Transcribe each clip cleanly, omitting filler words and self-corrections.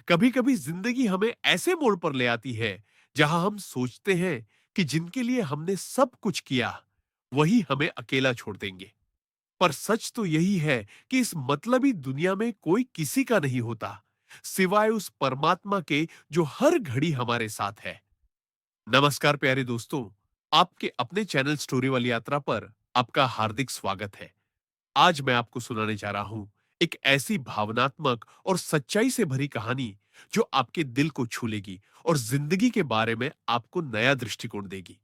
कभी कभी जिंदगी हमें ऐसे मोड़ पर ले आती है जहां हम सोचते हैं कि जिनके लिए हमने सब कुछ किया वही हमें अकेला छोड़ देंगे। पर सच तो यही है कि इस मतलबी दुनिया में कोई किसी का नहीं होता सिवाय उस परमात्मा के जो हर घड़ी हमारे साथ है। नमस्कार प्यारे दोस्तों, आपके अपने चैनल स्टोरी वाली यात्रा पर आपका हार्दिक स्वागत है। आज मैं आपको सुनाने जा रहा हूं एक ऐसी भावनात्मक और सच्चाई से भरी कहानी जो आपके दिल को छू लेगी और जिंदगी के बारे में आपको नया दृष्टिकोण देगी।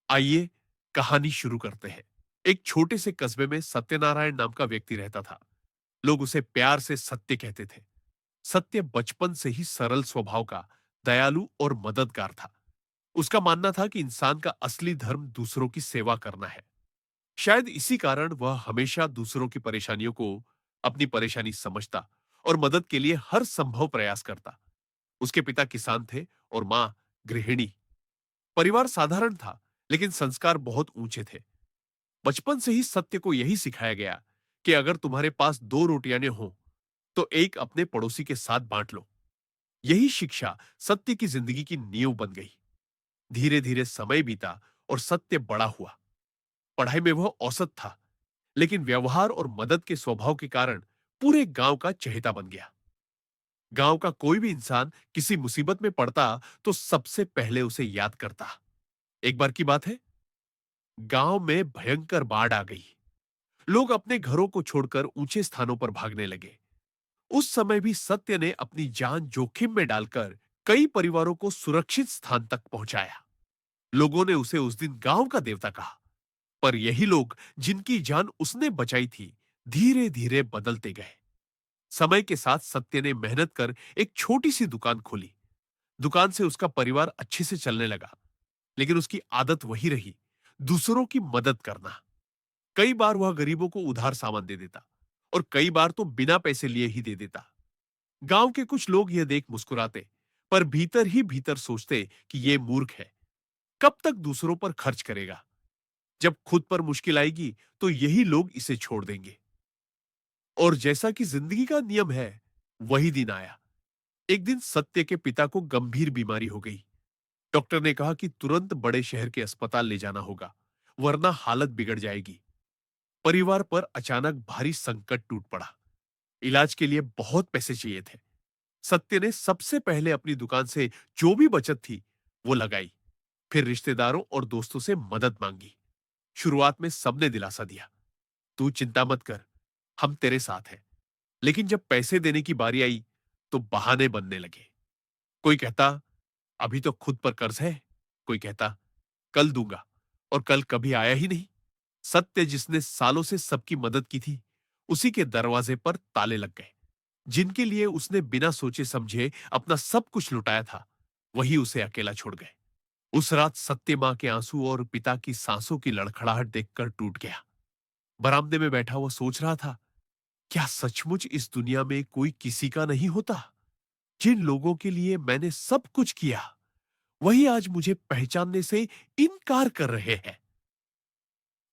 आइए कहानी शुरू करते हैं। एक छोटे से कस्बे में सत्यनारायण नाम का व्यक्ति रहता था। लोग उसे प्यार से सत्य कहते थे। सत्य बचपन से ही सरल स्वभाव का, दयालु और मददगार था। उसका मानना था कि इंसान का असली धर्म दूसरों की सेवा करना है। शायद इसी कारण वह हमेशा दूसरों की परेशानियों को अपनी परेशानी समझता और मदद के लिए हर संभव प्रयास करता। उसके पिता किसान थे और मां गृहिणी। परिवार साधारण था, लेकिन संस्कार बहुत ऊंचे थे। बचपन से ही सत्य को यही सिखाया गया कि अगर तुम्हारे पास दो रोटियां हो तो एक अपने पड़ोसी के साथ बांट लो। यही शिक्षा सत्य की जिंदगी की नींव बन गई। धीरे धीरे समय बीता और सत्य बड़ा हुआ। पढ़ाई में वह औसत था, लेकिन व्यवहार और मदद के स्वभाव के कारण पूरे गांव का चहेता बन गया। गांव का कोई भी इंसान किसी मुसीबत में पड़ता तो सबसे पहले उसे याद करता। एक बार की बात है, गांव में भयंकर बाढ़ आ गई। लोग अपने घरों को छोड़कर ऊंचे स्थानों पर भागने लगे। उस समय भी सत्य ने अपनी जान जोखिम में डालकर कई परिवारों को सुरक्षित स्थान तक पहुंचाया। लोगों ने उसे उस दिन गांव का देवता कहा। पर यही लोग जिनकी जान उसने बचाई थी, धीरे धीरे बदलते गए। समय के साथ सत्य ने मेहनत कर एक छोटी सी दुकान खोली। दुकान से उसका परिवार अच्छे से चलने लगा, लेकिन उसकी आदत वही रही, दूसरों की मदद करना। कई बार वह गरीबों को उधार सामान दे देता और कई बार तो बिना पैसे लिए ही दे देता। गांव के कुछ लोग यह देख मुस्कुराते, पर भीतर ही भीतर सोचते कि यह मूर्ख है, कब तक दूसरों पर खर्च करेगा। जब खुद पर मुश्किल आएगी तो यही लोग इसे छोड़ देंगे। और जैसा कि जिंदगी का नियम है, वही दिन आया। एक दिन सत्य के पिता को गंभीर बीमारी हो गई। डॉक्टर ने कहा कि तुरंत बड़े शहर के अस्पताल ले जाना होगा, वरना हालत बिगड़ जाएगी। परिवार पर अचानक भारी संकट टूट पड़ा। इलाज के लिए बहुत पैसे चाहिए थे। सत्य ने सबसे पहले अपनी दुकान से जो भी बचत थी वो लगाई। फिर रिश्तेदारों और दोस्तों से मदद मांगी। शुरुआत में सबने दिलासा दिया, तू चिंता मत कर, हम तेरे साथ हैं। लेकिन जब पैसे देने की बारी आई तो बहाने बनने लगे। कोई कहता, अभी तो खुद पर कर्ज है। कोई कहता, कल दूंगा, और कल कभी आया ही नहीं। सत्य, जिसने सालों से सबकी मदद की थी, उसी के दरवाजे पर ताले लग गए। जिनके लिए उसने बिना सोचे समझे अपना सब कुछ लुटाया था, वही उसे अकेला छोड़ गए। उस रात सत्य मां के आंसू और पिता की सांसों की लड़खड़ाहट देखकर टूट गया। बरामदे में बैठा वो सोच रहा था, क्या सचमुच इस दुनिया में कोई किसी का नहीं होता? जिन लोगों के लिए मैंने सब कुछ किया, वही आज मुझे पहचानने से इनकार कर रहे हैं।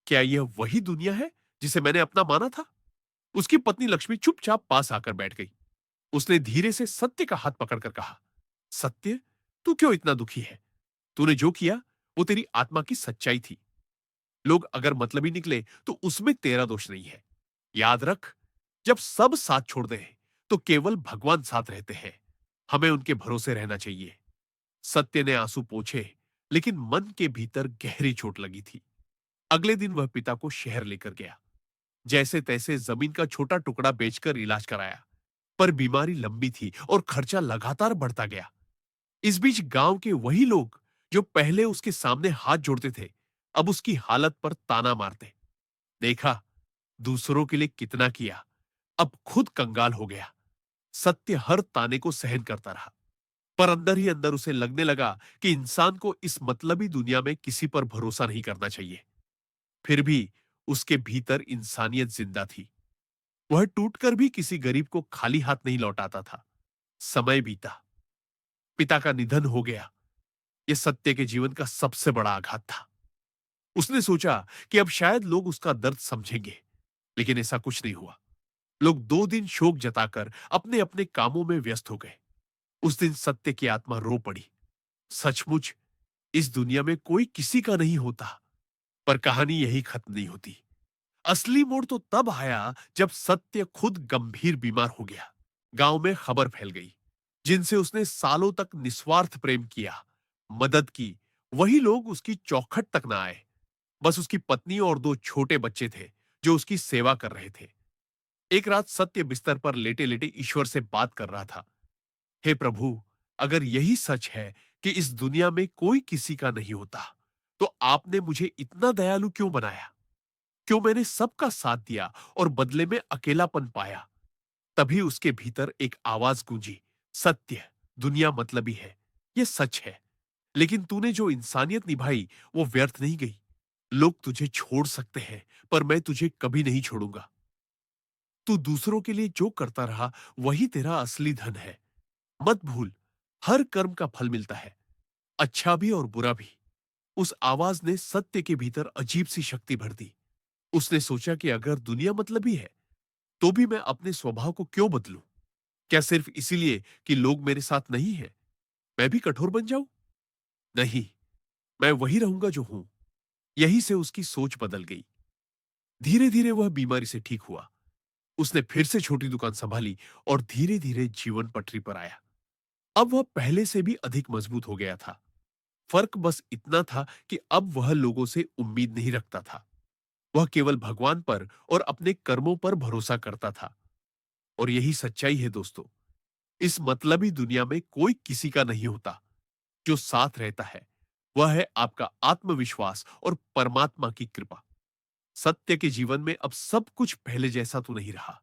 क्या यह वही दुनिया है जिसे मैंने अपना माना था? उसकी पत्नी लक्ष्मी चुपचाप पास आकर बैठ गई। उसने धीरे से सत्य का हाथ पकड़कर कहा, सत्य, तू क्यों इतना दुखी है? तूने जो किया वो तेरी आत्मा की सच्चाई थी। लोग अगर मतलबी निकले तो उसमें तेरा दोष नहीं है। याद रख, जब सब साथ छोड़ दें तो केवल भगवान साथ रहते हैं। हमें उनके भरोसे रहना चाहिए। सत्य ने आंसू पोंछे, लेकिन मन के भीतर गहरी चोट लगी थी। अगले दिन वह पिता को शहर लेकर गया। जैसे तैसे जमीन का छोटा टुकड़ा बेचकर इलाज कराया। पर बीमारी लंबी थी और खर्चा लगातार बढ़ता गया। इस बीच गांव के वही लोग जो पहले उसके सामने हाथ जोड़ते थे, अब उसकी हालत पर ताना मारते। देखा, दूसरों के लिए कितना किया, अब खुद कंगाल हो गया। सत्य हर ताने को सहन करता रहा, पर अंदर ही अंदर उसे लगने लगा कि इंसान को इस मतलबी दुनिया में किसी पर भरोसा नहीं करना चाहिए। फिर भी उसके भीतर इंसानियत जिंदा थी। वह टूटकर भी किसी गरीब को खाली हाथ नहीं लौटाता था। समय बीता, पिता का निधन हो गया। यह सत्य के जीवन का सबसे बड़ा आघात था। उसने सोचा कि अब शायद लोग उसका दर्द समझेंगे, लेकिन ऐसा कुछ नहीं हुआ। लोग 2 दिन शोक जताकर अपने अपने कामों में व्यस्त हो गए। उस दिन सत्य की आत्मा रो पड़ी। सचमुच इस दुनिया में कोई किसी का नहीं होता। पर कहानी यही खत्म नहीं होती। असली मोड़ तो तब आया जब सत्य खुद गंभीर बीमार हो गया। गांव में खबर फैल गई। जिनसे उसने सालों तक निस्वार्थ प्रेम किया, मदद की, वही लोग उसकी चौखट तक ना आए। बस उसकी पत्नी और 2 छोटे बच्चे थे जो उसकी सेवा कर रहे थे। एक रात सत्य बिस्तर पर लेटे लेटे ईश्वर से बात कर रहा था। हे प्रभु, अगर यही सच है कि इस दुनिया में कोई किसी का नहीं होता, तो आपने मुझे इतना दयालु क्यों बनाया? क्यों मैंने सबका साथ दिया और बदले में अकेलापन पाया? तभी उसके भीतर एक आवाज गूंजी, सत्य, दुनिया मतलबी है, ये सच है। लेकिन तूने जो इंसानियत निभाई वो व्यर्थ नहीं गई। लोग तुझे छोड़ सकते हैं, पर मैं तुझे कभी नहीं छोड़ूंगा। तू दूसरों के लिए जो करता रहा वही तेरा असली धन है। मत भूल, हर कर्म का फल मिलता है, अच्छा भी और बुरा भी। उस आवाज ने सत्य के भीतर अजीब सी शक्ति भर दी। उसने सोचा कि अगर दुनिया मतलबी है, तो भी मैं अपने स्वभाव को क्यों बदलूं? क्या सिर्फ इसीलिए कि लोग मेरे साथ नहीं हैं, मैं भी कठोर बन जाऊं? नहीं, मैं वही रहूंगा जो हूं। यही से उसकी सोच बदल गई। धीरे धीरे वह बीमारी से ठीक हुआ। उसने फिर से छोटी दुकान संभाली और धीरे धीरे जीवन पटरी पर आया। अब वह पहले से भी अधिक मजबूत हो गया था। फर्क बस इतना था कि अब वह लोगों से उम्मीद नहीं रखता था। वह केवल भगवान पर और अपने कर्मों पर भरोसा करता था। और यही सच्चाई है दोस्तों। इस मतलबी दुनिया में कोई किसी का नहीं होता। जो साथ रहता है वह है आपका आत्मविश्वास और परमात्मा की कृपा। सत्य के जीवन में अब सब कुछ पहले जैसा तो नहीं रहा,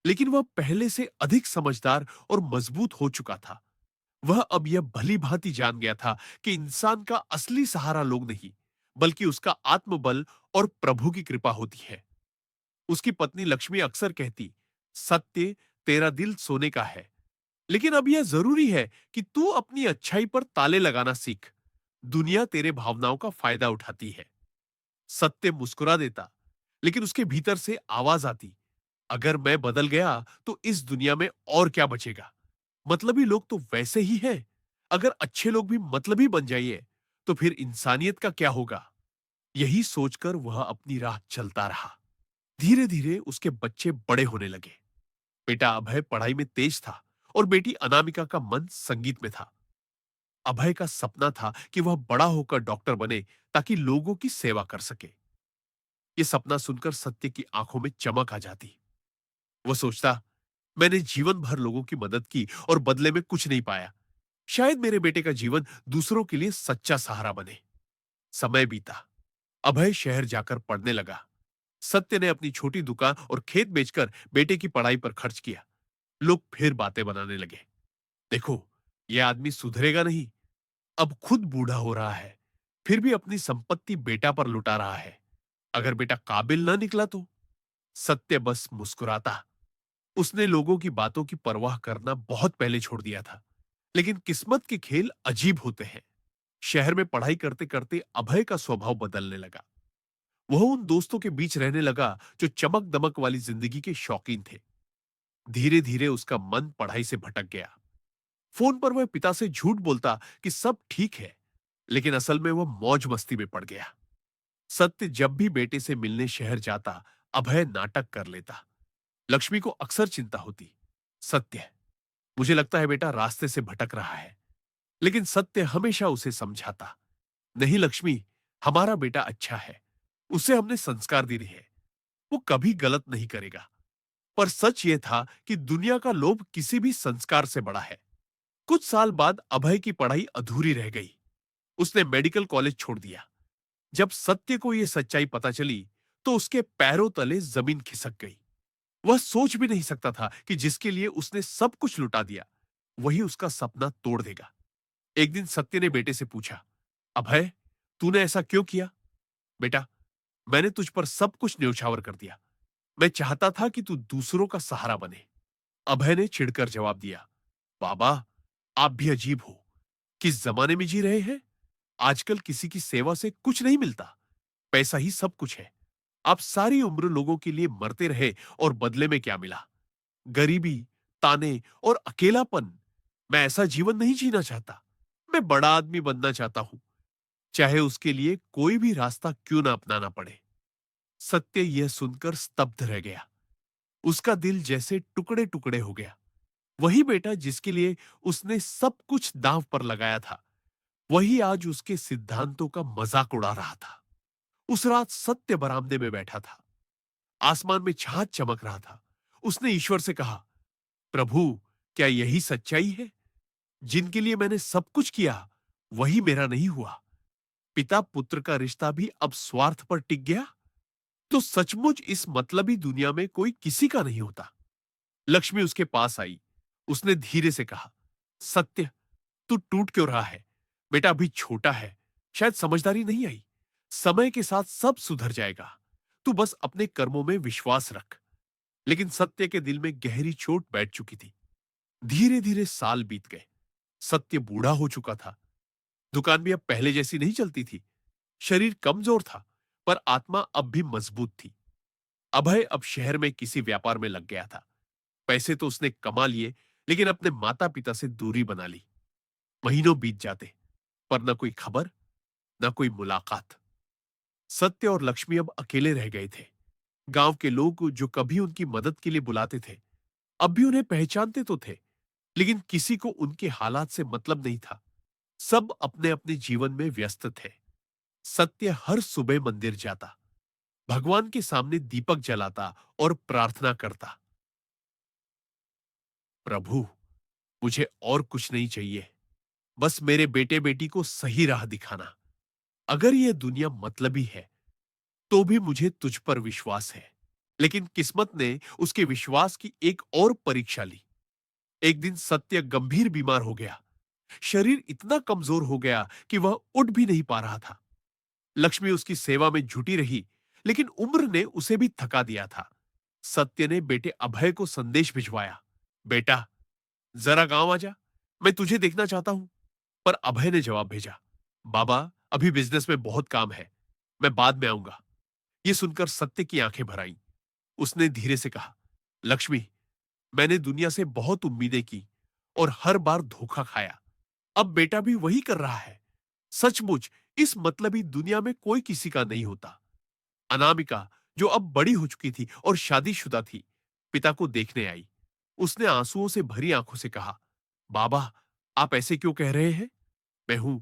लेकिन वह पहले से अधिक समझदार और मजबूत हो चुका था। वह अब यह भली भांति जान गया था कि इंसान का असली सहारा लोग नहीं, बल्कि उसका आत्मबल और प्रभु की कृपा होती है। उसकी पत्नी लक्ष्मी अक्सर कहती, सत्य, तेरा दिल सोने का है, लेकिन अब यह जरूरी है कि तू अपनी अच्छाई पर ताले लगाना सीख। दुनिया तेरे भावनाओं का फायदा उठाती है। सत्य मुस्कुरा देता, लेकिन उसके भीतर से आवाज आती, अगर मैं बदल गया तो इस दुनिया में और क्या बचेगा? मतलबी लोग तो वैसे ही हैं। अगर अच्छे लोग भी मतलबी बन जाइए, तो फिर इंसानियत का क्या होगा? यही सोचकर वह अपनी राह चलता रहा। धीरे धीरे उसके बच्चे बड़े होने लगे। बेटा अभय पढ़ाई में तेज था और बेटी अनामिका का मन संगीत में था। अभय का सपना था कि वह बड़ा होकर डॉक्टर बने ताकि लोगों की सेवा कर सके। ये सपना सुनकर सत्य की आंखों में चमक आ जाती। वो सोचता, मैंने जीवन भर लोगों की मदद की और बदले में कुछ नहीं पाया। शायद मेरे बेटे का जीवन दूसरों के लिए सच्चा सहारा बने। समय बीता। अभय शहर जाकर पढ़ने लगा। सत्य ने अपनी छोटी दुकान और खेत बेचकर बेटे की पढ़ाई पर खर्च किया। लोग फिर बातें बनाने लगे, देखो, यह आदमी सुधरेगा नहीं, अब खुद बूढ़ा हो रहा है, फिर भी अपनी संपत्ति बेटा पर लुटा रहा है। अगर बेटा काबिल ना निकला तो? सत्य बस मुस्कुराता। उसने लोगों की बातों की परवाह करना बहुत पहले छोड़ दिया था। लेकिन किस्मत के खेल अजीब होते हैं। शहर में पढ़ाई करते करते अभय का स्वभाव बदलने लगा। वह उन दोस्तों के बीच रहने लगा जो चमक दमक वाली जिंदगी के शौकीन थे। धीरे धीरे उसका मन पढ़ाई से भटक गया। फोन पर वह पिता से झूठ बोलता कि सब ठीक है, लेकिन असल में वह मौज मस्ती में पड़ गया। सत्य जब भी बेटे से मिलने शहर जाता, अभय नाटक कर लेता। लक्ष्मी को अक्सर चिंता होती, सत्य, मुझे लगता है बेटा रास्ते से भटक रहा है। लेकिन सत्य हमेशा उसे समझाता, नहीं लक्ष्मी, हमारा बेटा अच्छा है, उसे हमने संस्कार दिए हैं, वो कभी गलत नहीं करेगा। पर सच ये था कि दुनिया का लोभ किसी भी संस्कार से बड़ा है। कुछ साल बाद अभय की पढ़ाई अधूरी रह गई। उसने मेडिकल कॉलेज छोड़ दिया। जब सत्य को यह सच्चाई पता चली, तो उसके पैरों तले जमीन खिसक गई। वह सोच भी नहीं सकता था कि जिसके लिए उसने सब कुछ लुटा दिया, वही उसका सपना तोड़ देगा। एक दिन सत्य ने बेटे से पूछा, अभय, तूने ऐसा क्यों किया? बेटा, मैंने तुझ पर सब कुछ न्योछावर कर दिया। मैं चाहता था कि तू दूसरों का सहारा बने। अभय ने चिढ़कर जवाब दिया, बाबा, आप भी अजीब हो। किस जमाने में जी रहे हैं? आजकल किसी की सेवा से कुछ नहीं मिलता, पैसा ही सब कुछ है। आप सारी उम्र लोगों के लिए मरते रहे और बदले में क्या मिला? गरीबी, ताने और अकेलापन। मैं ऐसा जीवन नहीं जीना चाहता। मैं बड़ा आदमी बनना चाहता हूं, चाहे उसके लिए कोई भी रास्ता क्यों ना अपनाना पड़े। सत्य यह सुनकर स्तब्ध रह गया। उसका दिल जैसे टुकड़े टुकड़े हो गया। वही बेटा जिसके लिए उसने सब कुछ दांव पर लगाया था, वही आज उसके सिद्धांतों का मजाक उड़ा रहा था। उस रात सत्य बरामदे में बैठा था। आसमान में चांद चमक रहा था। उसने ईश्वर से कहा, प्रभु, क्या यही सच्चाई है? जिनके लिए मैंने सब कुछ किया, वही मेरा नहीं हुआ। पिता पुत्र का रिश्ता भी अब स्वार्थ पर टिक गया। तो सचमुच इस मतलबी दुनिया में कोई किसी का नहीं होता। लक्ष्मी उसके पास आई। उसने धीरे से कहा, सत्य, तू टूट क्यों रहा है? बेटा अभी छोटा है, शायद समझदारी नहीं आई। समय के साथ सब सुधर जाएगा। तू बस अपने कर्मों में विश्वास रख। लेकिन सत्य के दिल में गहरी चोट बैठ चुकी थी। धीरे धीरे साल बीत गए। सत्य बूढ़ा हो चुका था। दुकान भी अब पहले जैसी नहीं चलती थी। शरीर कमजोर था, पर आत्मा अब भी मजबूत थी। अभय अब शहर में किसी व्यापार में लग गया था। पैसे तो उसने कमा लिए, लेकिन अपने माता पिता से दूरी बना ली। महीनों बीत जाते, पर न कोई खबर, न कोई मुलाकात। सत्य और लक्ष्मी अब अकेले रह गए थे। गांव के लोग जो कभी उनकी मदद के लिए बुलाते थे, अब भी उन्हें पहचानते तो थे, लेकिन किसी को उनके हालात से मतलब नहीं था। सब अपने अपने जीवन में व्यस्त थे। सत्य हर सुबह मंदिर जाता, भगवान के सामने दीपक जलाता और प्रार्थना करता, प्रभु, मुझे और कुछ नहीं चाहिए, बस मेरे बेटे बेटी को सही राह दिखाना। अगर यह दुनिया मतलबी है, तो भी मुझे तुझ पर विश्वास है। लेकिन किस्मत ने उसके विश्वास की एक और परीक्षा ली। एक दिन सत्य गंभीर बीमार हो गया। शरीर इतना कमजोर हो गया कि वह उठ भी नहीं पा रहा था। लक्ष्मी उसकी सेवा में जुटी रही, लेकिन उम्र ने उसे भी थका दिया था। सत्य ने बेटे अभय को संदेश भिजवाया, बेटा, जरा गांव आ जा, मैं तुझे देखना चाहता हूं। पर अभय ने जवाब भेजा, बाबा, अभी बिजनेस में बहुत काम है, मैं बाद में आऊंगा। यह सुनकर सत्य की आंखें भर आईं। उसने धीरे से कहा, लक्ष्मी, मैंने दुनिया से बहुत उम्मीदें की और हर बार धोखा खाया। अब बेटा भी वही कर रहा है। सचमुच इस मतलबी दुनिया में कोई किसी का नहीं होता। अनामिका, जो अब बड़ी हो चुकी थी और शादीशुदा थी, पिता को देखने आई। उसने आंसुओं से भरी आंखों से कहा, बाबा, आप ऐसे क्यों कह रहे हैं? मैं हूं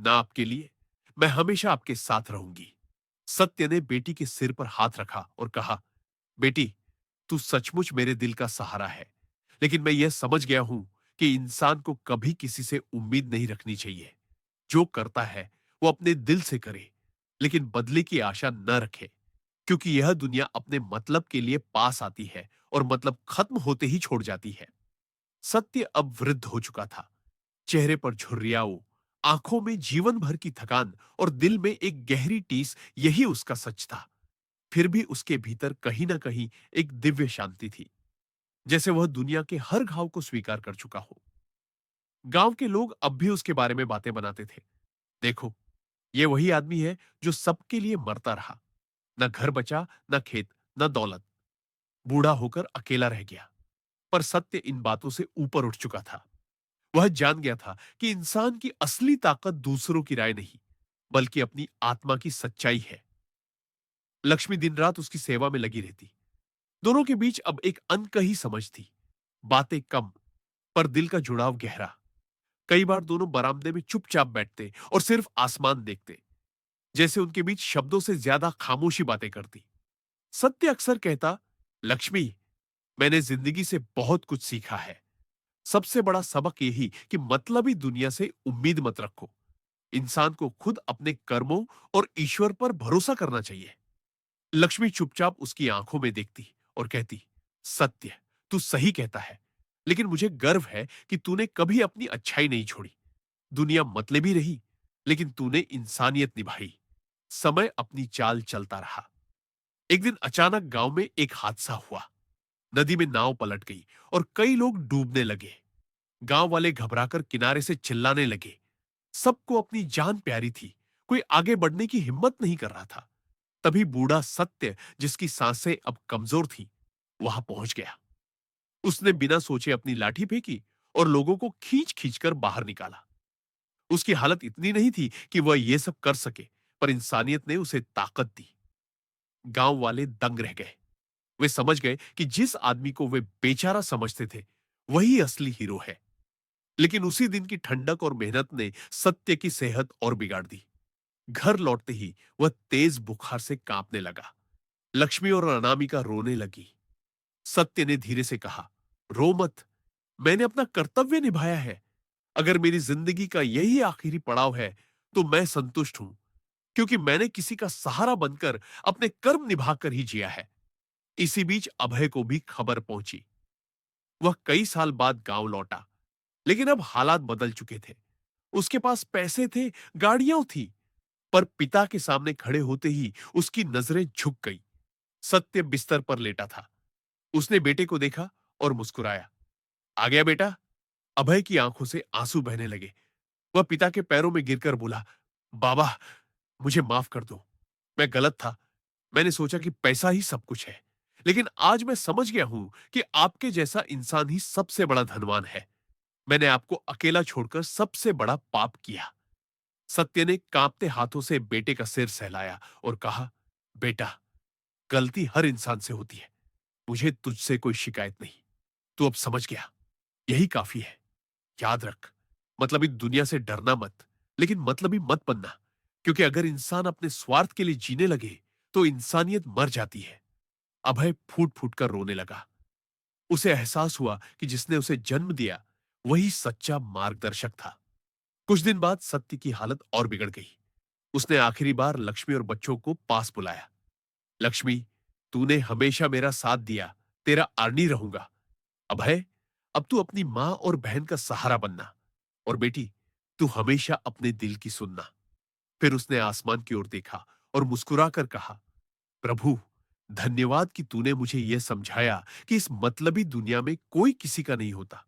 ना आपके लिए। मैं हमेशा आपके साथ रहूंगी। सत्य ने बेटी के सिर पर हाथ रखा और कहा, बेटी, तू सचमुच मेरे दिल का सहारा है। लेकिन मैं यह समझ गया हूं कि इंसान को कभी किसी से उम्मीद नहीं रखनी चाहिए। जो करता है वो अपने दिल से करे, लेकिन बदले की आशा न रखे, क्योंकि यह दुनिया अपने मतलब के लिए पास आती है और मतलब खत्म होते ही छोड़ जाती है। सत्य अब वृद्ध हो चुका था। चेहरे पर झुर्रियाओं, आंखों में जीवन भर की थकान और दिल में एक गहरी टीस, यही उसका सच था। फिर भी उसके भीतर कहीं ना कहीं एक दिव्य शांति थी, जैसे वह दुनिया के हर घाव को स्वीकार कर चुका हो। गांव के लोग अब भी उसके बारे में बातें बनाते थे। देखो, ये वही आदमी है जो सबके लिए मरता रहा। न घर बचा, न खेत, न दौलत। बूढ़ा होकर अकेला रह गया। पर सत्य इन बातों से ऊपर उठ चुका था। वह जान गया था कि इंसान की असली ताकत दूसरों की राय नहीं, बल्कि अपनी आत्मा की सच्चाई है। लक्ष्मी दिन रात उसकी सेवा में लगी रहती। दोनों के बीच अब एक अनकही समझ थी। बातें कम, पर दिल का जुड़ाव गहरा। कई बार दोनों बरामदे में चुपचाप बैठते और सिर्फ आसमान देखते, जैसे उनके बीच शब्दों से ज्यादा खामोशी बातें करती। सत्य अक्सर कहता, लक्ष्मी, मैंने जिंदगी से बहुत कुछ सीखा है। सबसे बड़ा सबक यही कि मतलबी दुनिया से उम्मीद मत रखो। इंसान को खुद अपने कर्मों और ईश्वर पर भरोसा करना चाहिए। लक्ष्मी चुपचाप उसकी आंखों में देखती और कहती, सत्य, तू सही कहता है, लेकिन मुझे गर्व है कि तूने कभी अपनी अच्छाई नहीं छोड़ी। दुनिया मतलबी रही, लेकिन तूने इंसानियत निभाई। समय अपनी चाल चलता रहा। एक दिन अचानक गांव में एक हादसा हुआ। नदी में नाव पलट गई और कई लोग डूबने लगे। गांव वाले घबराकर किनारे से चिल्लाने लगे। सबको अपनी जान प्यारी थी। कोई आगे बढ़ने की हिम्मत नहीं कर रहा था। तभी बूढ़ा सत्य, जिसकी सांसें अब कमजोर थी, वहां पहुंच गया। उसने बिना सोचे अपनी लाठी फेंकी और लोगों को खींच खींच कर बाहर निकाला। उसकी हालत इतनी नहीं थी कि वह यह सब कर सके, पर इंसानियत ने उसे ताकत दी। गांव वाले दंग रह गए। वे समझ गए कि जिस आदमी को वे बेचारा समझते थे, वही असली हीरो है। लेकिन उसी दिन की ठंडक और मेहनत ने सत्य की सेहत और बिगाड़ दी। घर लौटते ही वह तेज बुखार से कांपने लगा। लक्ष्मी और अनामिका रोने लगी। सत्य ने धीरे से कहा, रो मत, मैंने अपना कर्तव्य निभाया है। अगर मेरी जिंदगी का यही आखिरी पड़ाव है, तो मैं संतुष्ट हूं, क्योंकि मैंने किसी का सहारा बनकर अपने कर्म निभाकर ही जिया है। इसी बीच अभय को भी खबर पहुंची। वह कई साल बाद गांव लौटा, लेकिन अब हालात बदल चुके थे। उसके पास पैसे थे, गाड़ियां थी, पर पिता के सामने खड़े होते ही उसकी नजरें झुक गई। सत्य बिस्तर पर लेटा था। उसने बेटे को देखा और मुस्कुराया। आ गया बेटा? अभय की आंखों से आंसू बहने लगे। वह पिता के पैरों में गिरकर बोला, बाबा, मुझे माफ कर दो। मैं गलत था। मैंने सोचा कि पैसा ही सब कुछ है। लेकिन आज मैं समझ गया हूं कि आपके जैसा इंसान ही सबसे बड़ा धनवान है। मैंने आपको अकेला छोड़कर सबसे बड़ा पाप किया। सत्य ने कांपते हाथों से बेटे का सिर सहलाया और कहा, बेटा, गलती हर इंसान से होती है। मुझे तुझसे कोई शिकायत नहीं। तू अब समझ गया, यही काफी है। याद रख, मतलबी दुनिया से डरना मत, लेकिन मतलबी मत बनना, क्योंकि अगर इंसान अपने स्वार्थ के लिए जीने लगे तो इंसानियत मर जाती है। अभय फूट फूट कर रोने लगा। उसे एहसास हुआ कि जिसने उसे जन्म दिया, वही सच्चा मार्गदर्शक था। कुछ दिन बाद सत्य की हालत और बिगड़ गई। उसने आखिरी बार लक्ष्मी और बच्चों को पास बुलाया। लक्ष्मी, तूने हमेशा मेरा साथ दिया, तेरा आर्नी रहूंगा। अभय, अब तू अपनी मां और बहन का सहारा बनना। और बेटी, तू हमेशा अपने दिल की सुनना। फिर उसने आसमान की ओर देखा और मुस्कुराकर कहा, प्रभु, धन्यवाद कि तूने मुझे यह समझाया कि इस मतलबी दुनिया में कोई किसी का नहीं होता,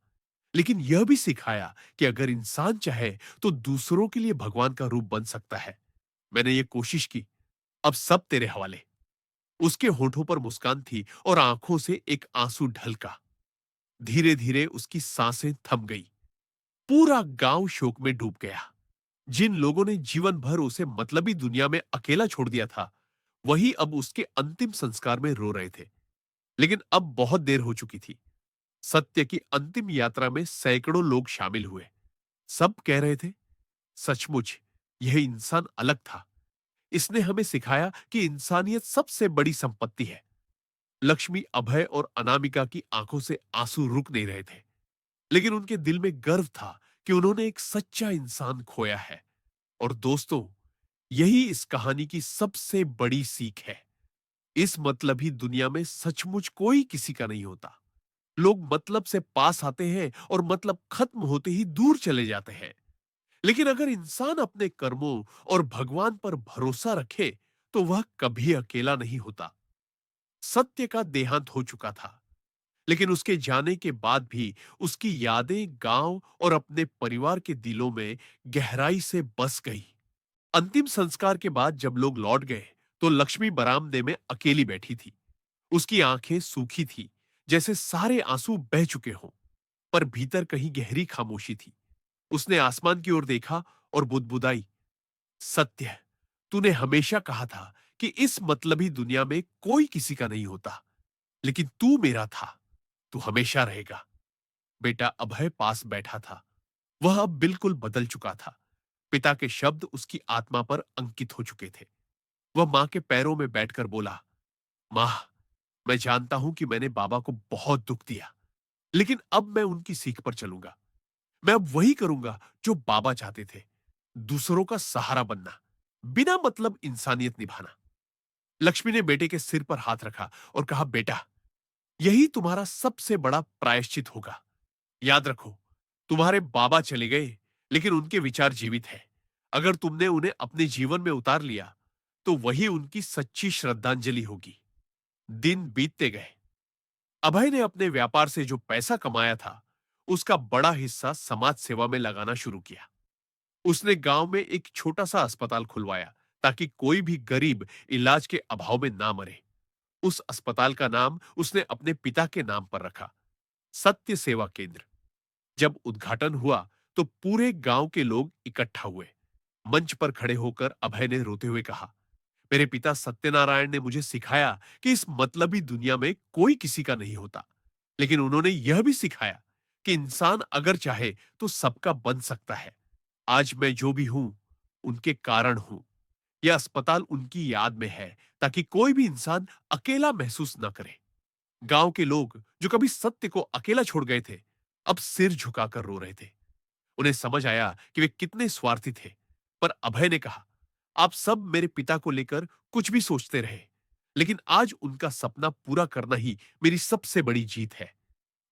लेकिन यह भी सिखाया कि अगर इंसान चाहे तो दूसरों के लिए भगवान का रूप बन सकता है। मैंने ये कोशिश की, अब सब तेरे हवाले। उसके होठों पर मुस्कान थी और आंखों से एक आंसू ढलका। धीरे धीरे उसकी सांसें थम गई। पूरा गांव शोक में डूब गया। जिन लोगों ने जीवन भर उसे मतलबी दुनिया में अकेला छोड़ दिया था, वही अब उसके अंतिम संस्कार में रो रहे थे। लेकिन अब बहुत देर हो चुकी थी। सत्य की अंतिम यात्रा में सैकड़ों लोग शामिल हुए। सब कह रहे थे, सचमुच यह इंसान अलग था। इसने हमें सिखाया कि इंसानियत सबसे बड़ी संपत्ति है। लक्ष्मी, अभय और अनामिका की आंखों से आंसू रुक नहीं रहे थे, लेकिन उनके दिल में गर्व था कि उन्होंने एक सच्चा इंसान खोया है। और दोस्तों, यही इस कहानी की सबसे बड़ी सीख है। इस मतलबी दुनिया में सचमुच कोई किसी का नहीं होता। लोग मतलब से पास आते हैं और मतलब खत्म होते ही दूर चले जाते हैं। लेकिन अगर इंसान अपने कर्मों और भगवान पर भरोसा रखे, तो वह कभी अकेला नहीं होता। सत्य का देहांत हो चुका था, लेकिन उसके जाने के बाद भी उसकी यादें गांव और अपने परिवार के दिलों में गहराई से बस गई। अंतिम संस्कार के बाद जब लोग लौट गए, तो लक्ष्मी बरामदे में अकेली बैठी थी। उसकी आंखें सूखी थी, जैसे सारे आंसू बह चुके हों, पर भीतर कहीं गहरी खामोशी थी। उसने आसमान की ओर देखा और बुदबुदाई, सत्य, तूने हमेशा कहा था कि इस मतलबी दुनिया में कोई किसी का नहीं होता, लेकिन तू मेरा था। तू हमेशा रहेगा। बेटा अभय पास बैठा था। वह अब बिल्कुल बदल चुका था। पिता के शब्द उसकी आत्मा पर अंकित हो चुके थे। वह मां के पैरों में बैठकर बोला, मां, मैं जानता हूं कि मैंने बाबा को बहुत दुख दिया, लेकिन अब मैं उनकी सीख पर चलूंगा। मैं अब वही करूंगा जो बाबा चाहते थे, दूसरों का सहारा बनना, बिना मतलब इंसानियत निभाना। लक्ष्मी ने बेटे के सिर पर हाथ रखा और कहा, बेटा, यही तुम्हारा सबसे बड़ा प्रायश्चित होगा। याद रखो, तुम्हारे बाबा चले गए, लेकिन उनके विचार जीवित हैं। अगर तुमने उन्हें अपने जीवन में उतार लिया, तो वही उनकी सच्ची श्रद्धांजलि होगी। दिन बीतते गए। अभय ने अपने व्यापार से जो पैसा कमाया था, उसका बड़ा हिस्सा समाज सेवा में लगाना शुरू किया। उसने गांव में एक छोटा सा अस्पताल खुलवाया, ताकि कोई भी गरीब इलाज के अभाव में ना मरे। उस अस्पताल का नाम उसने अपने पिता के नाम पर रखा। सत्य सेवा केंद्र। जब उद्घाटन हुआ तो पूरे गांव के लोग इकट्ठा हुए। मंच पर खड़े होकर अभय ने रोते हुए कहा, मेरे पिता सत्यनारायण ने मुझे सिखाया कि इस मतलबी दुनिया में कोई किसी का नहीं होता, लेकिन उन्होंने यह भी सिखाया कि इंसान अगर चाहे तो सबका बन सकता है। आज मैं जो भी हूं उनके कारण हूं। यह अस्पताल उनकी याद में है, ताकि कोई भी इंसान अकेला महसूस न करे। गांव के लोग जो कभी सत्य को अकेला छोड़ गए थे, अब सिर झुकाकर रो रहे थे। उन्हें समझ आया कि वे कितने स्वार्थी थे। पर अभय ने कहा, आप सब मेरे पिता को लेकर कुछ भी सोचते रहे, लेकिन आज उनका सपना पूरा करना ही मेरी सबसे बड़ी जीत है।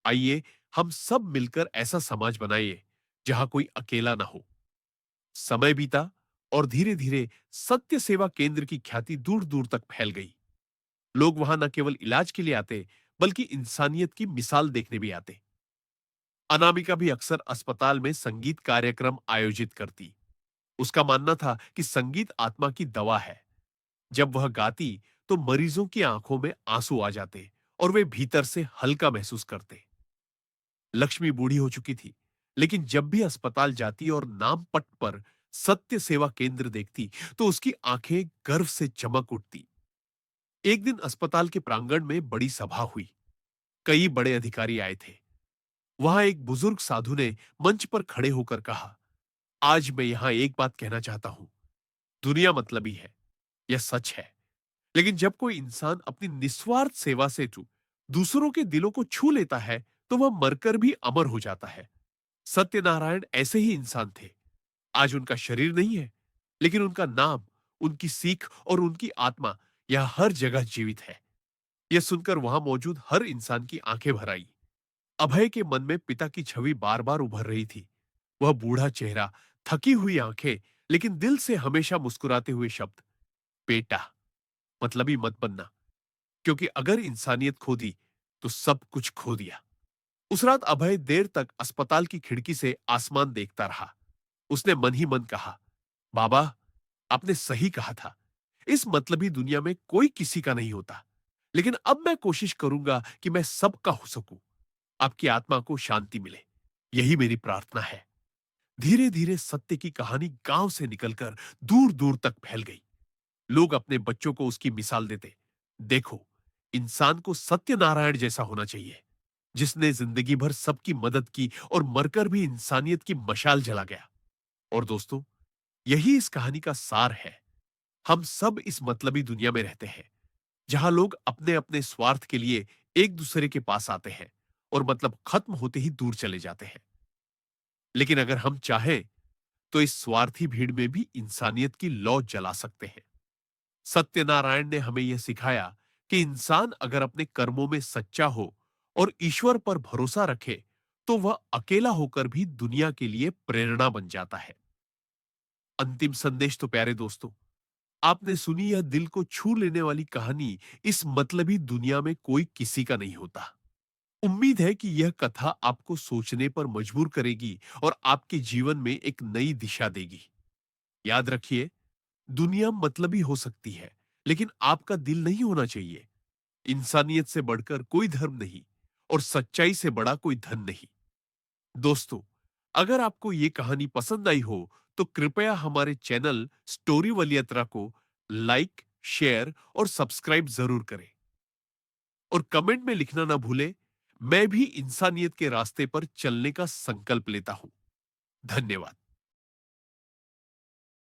आइए हम सब मिलकर ऐसा समाज बनाइए जहां कोई अकेला ना हो। समय बीता और धीरे धीरे सत्य सेवा केंद्र की ख्याति दूर दूर तक फैल गई। लोग वहां न केवल इलाज के लिए आते, बल्कि इंसानियत की मिसाल देखने भी आते। अनामिका भी अक्सर अस्पताल में संगीत कार्यक्रम आयोजित करती। उसका मानना था कि संगीत आत्मा की दवा है। जब वह गाती तो मरीजों की आंखों में आंसू आ जाते और वे भीतर से हल्का महसूस करते। लक्ष्मी बूढ़ी हो चुकी थी, लेकिन जब भी अस्पताल जाती और नाम पट पर सत्य सेवा केंद्र देखती तो उसकी आंखें गर्व से चमक उठती। एक दिन अस्पताल के प्रांगण में बड़ी सभा हुई। कई बड़े अधिकारी आए थे। वहां एक बुजुर्ग साधु ने मंच पर खड़े होकर कहा, आज मैं यहां एक बात कहना चाहता हूं। दुनिया मतलबी है, यह सच है। लेकिन जब कोई इंसान अपनी निस्वार्थ सेवा से दूसरों के दिलों को छू लेता है, तो वह मरकर भी अमर हो जाता है। सत्यनारायण ऐसे ही इंसान थे। आज उनका शरीर नहीं है, लेकिन उनका नाम, उनकी सीख और उनकी आत्मा यह हर जगह जीवित है। यह सुनकर वहां मौजूद हर इंसान की आंखें भर आई। अभय के मन में पिता की छवि बार बार उभर रही थी। वह बूढ़ा चेहरा, थकी हुई आंखें, लेकिन दिल से हमेशा मुस्कुराते हुए शब्द, बेटा, मतलबी मत बनना, क्योंकि अगर इंसानियत खो दी तो सब कुछ खो दिया। उस रात अभय देर तक अस्पताल की खिड़की से आसमान देखता रहा। उसने मन ही मन कहा, बाबा, आपने सही कहा था। इस मतलबी दुनिया में कोई किसी का नहीं होता, लेकिन अब मैं कोशिश करूंगा कि मैं सबका हो सकूं। आपकी आत्मा को शांति मिले, यही मेरी प्रार्थना है। धीरे धीरे सत्य की कहानी गांव से निकलकर दूर दूर तक फैल गई। लोग अपने बच्चों को उसकी मिसाल देते, देखो, इंसान को सत्यनारायण जैसा होना चाहिए, जिसने जिंदगी भर सबकी मदद की और मरकर भी इंसानियत की मशाल जला गया। और दोस्तों, यही इस कहानी का सार है। हम सब इस मतलबी दुनिया में रहते हैं, जहां लोग अपने अपने स्वार्थ के लिए एक दूसरे के पास आते हैं और मतलब खत्म होते ही दूर चले जाते हैं। लेकिन अगर हम चाहें तो इस स्वार्थी भीड़ में भी इंसानियत की लौ जला सकते हैं। सत्यनारायण ने हमें यह सिखाया कि इंसान अगर अपने कर्मों में सच्चा हो और ईश्वर पर भरोसा रखे, तो वह अकेला होकर भी दुनिया के लिए प्रेरणा बन जाता है। अंतिम संदेश तो प्यारे दोस्तों, आपने सुनी यह दिल को छू लेने वाली कहानी। इस मतलबी दुनिया में कोई किसी का नहीं होता। उम्मीद है कि यह कथा आपको सोचने पर मजबूर करेगी और आपके जीवन में एक नई दिशा देगी। याद रखिए, दुनिया मतलबी हो सकती है, लेकिन आपका दिल नहीं होना चाहिए। इंसानियत से बढ़कर कोई धर्म नहीं और सच्चाई से बड़ा कोई धन नहीं। दोस्तों, अगर आपको ये कहानी पसंद आई हो तो कृपया हमारे चैनल स्टोरी वलियत्रा को लाइक, शेयर और सब्सक्राइब जरूर करें। और कमेंट में लिखना ना भूलें, मैं भी इंसानियत के रास्ते पर चलने का संकल्प लेता हूं। धन्यवाद।